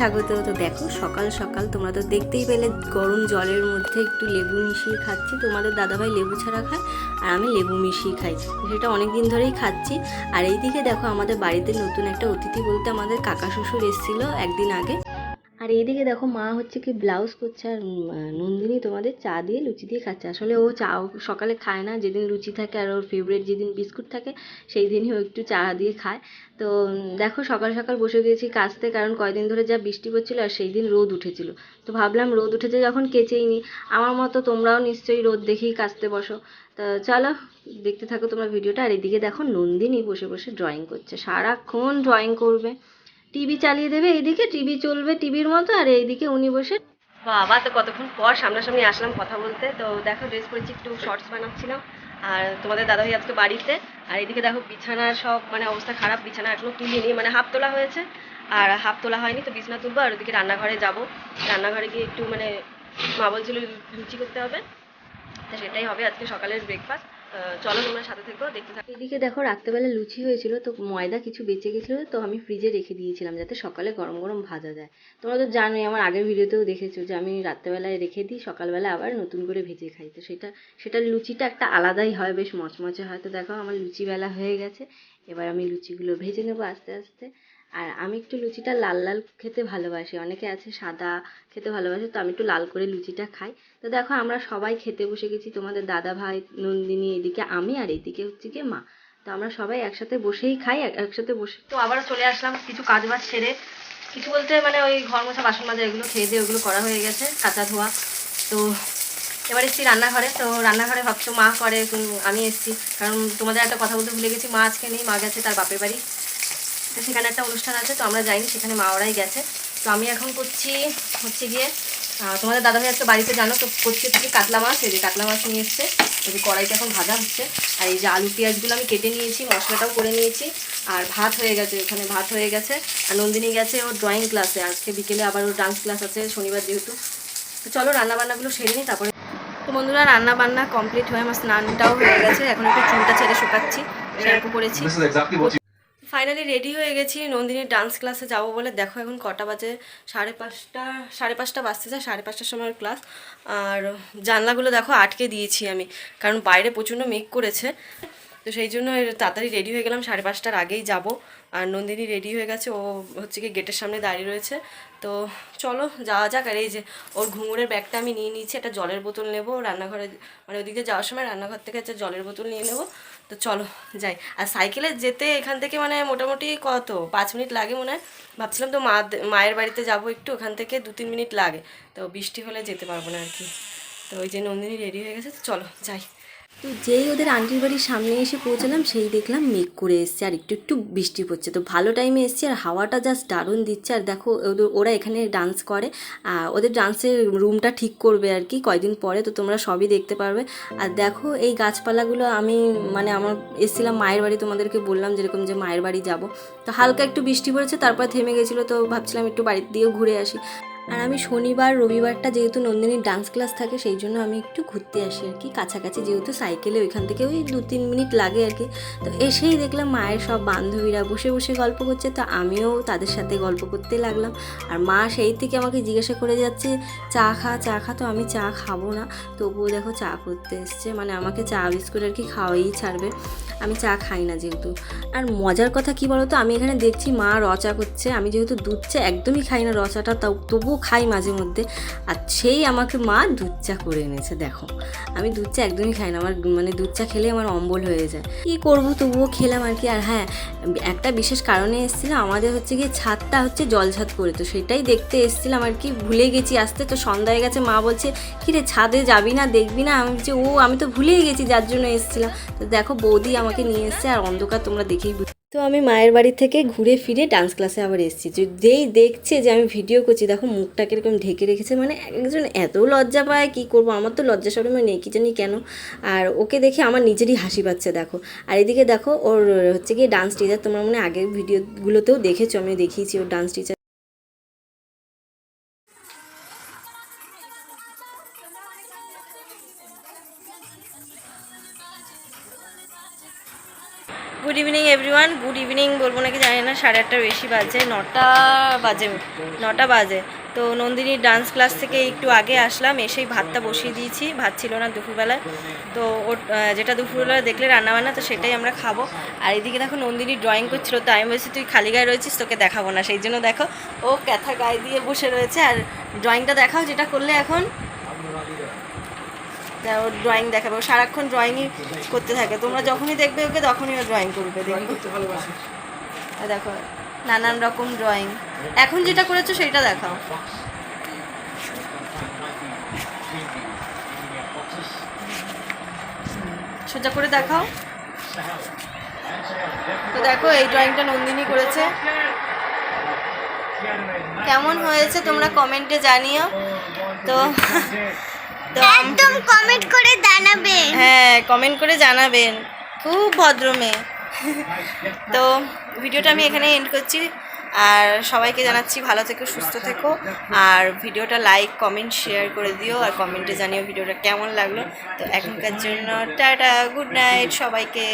স্বাগত। তো দেখো সকাল সকাল তোমরা তো দেখতেই পেলে গরম জলের মধ্যে একটু লেবু মিশিয়ে খাচ্ছি। তোমাদের দাদাভাই লেবু ছাড়া খায় আর আমি লেবু মিশিয়ে খাই, সেটা অনেক দিন ধরেই খাচ্ছি। আর এইদিকে দেখো আমাদের বাড়িতে নতুন একটা অতিথি বলতে আমাদের কাকা শ্বশুর এসেছিল একদিন আগে। আর এইদিকে দেখো মা হচ্ছে কি ব্লাউজ করছে, আর নন্দিনী তোমাদের চা দিয়ে লুচি দিয়ে খাচ্ছে। আসলে ও চা সকালে খায় না, যেদিন লুচি থাকে আর ওর ফেভারিট যেদিন বিস্কুট থাকে সেই দিনই ও একটু চা দিয়ে খায়। তো দেখো সকাল সকাল বসে গিয়েছি কাচতে, কারণ কয়দিন ধরে যা বৃষ্টি পড়ছিল আর সেই দিন রোদ উঠেছিল। তো ভাবলাম রোদ উঠেছে যখন কেচেই নি, আমার মতো তোমরাও নিশ্চয়ই রোদ দেখেই কাচতে বসো। তা চলো দেখতে থাকো তোমরা ভিডিওটা। আর এদিকে দেখো নন্দিনী বসে বসে ড্রয়িং করছে, সারাক্ষণ ড্রয়িং করবে, টিভি চালিয়ে দেবে, এইদিকে টিভি চলবে টিভির মতো আর এইদিকে উনি বসে। বাবা, তো কতক্ষণ পর সামনাসামনি আসলাম কথা বলতে। তো দেখো ড্রেস পরেছি, একটু শর্টস বানাচ্ছিলাম। আর তোমাদের দাদাভাই আজকে বাড়িতে। আর এইদিকে দেখো বিছানার সব মানে অবস্থা খারাপ, বিছানা এখনো তুলিনি, মানে হাফ তোলা হয়েছে আর হাফ তোলা হয়নি। তো বিছানা তুলবো আর ওদিকে রান্নাঘরে যাব, রান্নাঘরে গিয়ে একটু মানে মা বলছিল লুচি করতে হবে, তো সেটাই হবে আজকে সকালের ব্রেকফাস্ট। চলো তোমরা সাথে থেকো, দেখতে থাকো। এদিকে দেখো রাত্রেবেলা লুচি হয়েছিল, তো ময়দা কিছু বেঁচে গেছিলো, তো আমি ফ্রিজে রেখে দিয়েছিলাম যাতে সকালে গরম গরম ভাজা যায়। তোমরা তো জানোই, আমার আগের ভিডিওতেও দেখেছো যে আমি রাত্রেবেলায় রেখে দিই, সকালবেলা আবার নতুন করে ভেজে খাই। তো সেটার লুচিটা একটা আলাদাই হয়, বেশ মচমচে হয়। তো দেখো আমার লুচি বেলা হয়ে গেছে, এবার আমি লুচিগুলো ভেজে নেবো আস্তে আস্তে। আর আমি একটু লুচিটা লাল লাল খেতে ভালোবাসি, অনেকে আছে সাদা খেতে ভালোবাসে, তো আমি একটু লাল করে লুচিটা খাই। তো দেখো আমরা সবাই খেতে বসে গেছি, তোমাদের দাদা ভাই, নন্দিনী, এদিকে আমি, আর এদিকে হচ্ছে গিয়ে মা। তো আমরা সবাই একসাথে বসেই খাই, একসাথে বসে। তো আবারও চলে আসলাম কিছু কাজ বাজ সেরে, কিছু বলতে মানে ওই ঘর মোছা বাসন মাজা এগুলো খেয়ে দিয়ে ওগুলো করা হয়ে গেছে, কাঁচা ধোয়া। তো এবার এসেছি রান্নাঘরে। তো রান্নাঘরে ভাবছো মা করে, আমি এসেছি কারণ তোমাদের একটা কথা বলতে ভুলে গেছি, মা আজকে নেই, মা গেছে তার বাপের বাড়ি। তো সেখানে একটা অনুষ্ঠান আছে, তো আমরা যাইনি, সেখানে মা ওরাই গেছে। তো আমি এখন করছি হচ্ছে গিয়ে তোমাদের দাদাভাই আজকে বাড়িতে জানো তো, করছি হচ্ছে কাতলা মাছ। এই যে কাতলা মাছ নিয়ে এসছে, এই যে কড়াইতে এখন ভাজা হচ্ছে। আর এই যে আলু পেঁয়াজগুলো আমি কেটে নিয়েছি, মশলাটাও করে নিয়েছি। আর ভাত হয়ে গেছে, ওখানে ভাত হয়ে গেছে। আর নন্দিনী গেছে ওর ড্রয়িং ক্লাসে, আজকে বিকেলে আবার ওর ডান্স ক্লাস আছে শনিবার যেহেতু। তো চলো রান্নাবান্নাগুলো সেরে নিই তারপরে। তো বন্ধুরা রান্নাবান্না কমপ্লিট হয়ে আমার স্নানটাও হয়ে গেছে, এখন একটু চুলটা ছেড়ে শুকাচ্ছি, শ্যাম্পু করেছি। ফাইনালি রেডি হয়ে গেছি নন্দিনীর ডান্স ক্লাসে যাব বলে। দেখো এখন কটা বাজে, 5:30 বাজতে যায়, 5:30টার সময় ক্লাস। আর জানলাগুলো দেখো আটকে দিয়েছি আমি, কারণ বাইরে প্রচণ্ড মেঘ করেছে। তো সেই জন্য তাড়াতাড়ি রেডি হয়ে গেলাম, 5:30টার আগেই যাব। আর নন্দিনী রেডি হয়ে গেছে, ও হচ্ছে কি গেটের সামনে দাঁড়িয়ে রয়েছে। তো চলো যাওয়া যাক। আর এই যে ওর ঘুঙুরের ব্যাগটা আমি নিয়ে নিয়েছি, একটা জলের বোতল নেবো রান্নাঘরে, মানে ওদিকে যাওয়ার সময় রান্নাঘর থেকে একটা জলের বোতল নিয়ে নেবো। তো চলো যাই। আর সাইকেলে যেতে এখান থেকে মানে মোটামুটি কত 5 মিনিট লাগে মনে হয়। ভাবছিলাম তো মায়ের বাড়িতে যাবো একটু, ওখান থেকে 2-3 মিনিট লাগে। তো বৃষ্টি হলে যেতে পারবো না আর কি। তো ওই যে নন্দিনী রেডি হয়ে গেছে, তো চলো যাই। তো যেই ওদের আন্টির বাড়ির সামনে এসে পৌঁছালাম, সেই দেখলাম মেঘ করে এসছে আর একটু একটু বৃষ্টি পড়ছে। তো ভালো টাইমে এসছে আর হাওয়াটা জাস্ট দারুণ দিচ্ছে। আর দেখো ওরা এখানে ডান্স করে, ওদের ডান্সের রুমটা ঠিক করবে আর কি কয়দিন পরে, তো তোমরা সবই দেখতে পারবে। আর দেখো এই গাছপালাগুলো আমি মানে আমার এসেছিলাম মায়ের বাড়ি, তোমাদেরকে বললাম যেরকম যে মায়ের বাড়ি যাব। তো হালকা একটু বৃষ্টি পড়েছে, তারপর থেমে গেছিলো, তো ভাবছিলাম একটু বাড়ির দিয়েও ঘুরে আসি। আর আমি শনিবার রবিবারটা যেহেতু নন্দিনীর ডান্স ক্লাস থাকে, সেই জন্য আমি একটু ঘুরতে আসি আর কি, কাছাকাছি যেহেতু সাইকেলে ওইখান থেকে ওই 2-3 মিনিট লাগে আর কি। তো এসেই দেখলাম মায়ের সব বান্ধবীরা বসে বসে গল্প করছে, তো আমিও তাদের সাথে গল্প করতে লাগলাম। আর মা সেই থেকে আমাকে জিজ্ঞাসা করে যাচ্ছে চা খা চা খা, তো আমি চা খাবো না, তবুও দেখো চা করতে এসছে, মানে আমাকে চা বিস্কুট আর কি খাওয়াই ছাড়বে, আমি চা খাই না যেহেতু। আর মজার কথা কি বলো তো, আমি এখানে দেখছি মা রচা করছে, আমি যেহেতু দুধ চা একদমই খাই না, রচাটা তবুও খাই মাঝে মধ্যে। আর সেই আমাকে মা দুধ চা করে এনেছে। দেখো আমি দুধ চা একদমই খাই না, আমার মানে দুধ চা খেলে আমার অম্বল হয়ে যায়, কী করবো তবুও খেলাম আর কি। আর হ্যাঁ, একটা বিশেষ কারণে এসেছিলাম, আমাদের হচ্ছে গিয়ে ছাদটা হচ্ছে জল ছাদ করে, তো সেটাই দেখতে এসেছিলাম আর কি, ভুলে গেছি আসতে। তো সন্ধ্যা হয়ে গেছে, মা বলছে কি রে ছাদে যাবি না দেখবি না, আমি বলছি আমি তো ভুলেই গেছি যার জন্য এসেছিলাম। তো দেখো বৌদি আমাকে নিয়ে এসছে, আর অন্ধকার তোমরা দেখেই। তো আমি মায়ের বাড়ি থেকে ঘুরে ফিরে ডান্স ক্লাসে আবার এসেছি। যেই দেখছে যে আমি ভিডিও করছি, দেখো মুখটা কিরকম ঢেকে রেখেছে, মানে একজন এত লজ্জা পায়, কী করবো, আমার তো লজ্জা শরমে নেই কি জানি কেন। আর ওকে দেখে আমার নিজেরই হাসি পাচ্ছে দেখো। আর এদিকে দেখো ওর হচ্ছে গিয়ে ডান্স টিচার, তোমরা মনে আগের ভিডিওগুলোতেও দেখেছো, আমি দেখিয়েছি ওর dance teacher. Good evening everyone. Everyone, good evening বলবো নাকি জানি না, 8:30 বেশি বাজে, 9টা বাজে। তো নন্দিনীর ডান্স ক্লাস থেকে একটু আগে আসলাম, এসেই ভাতটা বসিয়ে দিয়েছি, ভাত ছিল না দুপুরবেলায়। তো ওর যেটা দুপুরবেলা দেখলে রান্নাবান্না, তো সেটাই আমরা খাবো। আর এদিকে দেখো নন্দিনী ড্রয়িং করছিল, তো আমি বলছি তুই খালি গায়ে রয়েছিস, তোকে দেখাবো না, সেই জন্য দেখো ও ক্যাথা গায়ে দিয়ে বসে রয়েছে। আর ড্রয়িংটা দেখাও যেটা করলে এখন, ওর ড্রয়িং দেখাবে, ও সারাক্ষণ ড্রয়িংই করতে থাকে, তোমরা যখনই দেখবে ওকে তখনই ও ড্রয়িং করবে, দেখো নানান রকম ড্রয়িং। এখন যেটা করেছো সেটা দেখাও, সোজা করে দেখাও। তো দেখো এই ড্রয়িংটা নন্দিনী করেছে, কেমন হয়েছে তোমরা কমেন্টে জানিও। তো একদম কমেন্ট করে জানাবেন। হ্যাঁ, কমেন্ট করে জানাবেন, খুব ভদ্র মেয়ে। তো ভিডিওটা আমি এখানে এন্ড করছি, আর সবাইকে জানাচ্ছি ভালো থেকো, সুস্থ থেকো, আর ভিডিওটা লাইক কমেন্ট শেয়ার করে দিও, আর কমেন্টে জানিও ভিডিওটা কেমন লাগলো। তো এখনকার জন্য টাটা, গুড নাইট সবাইকে।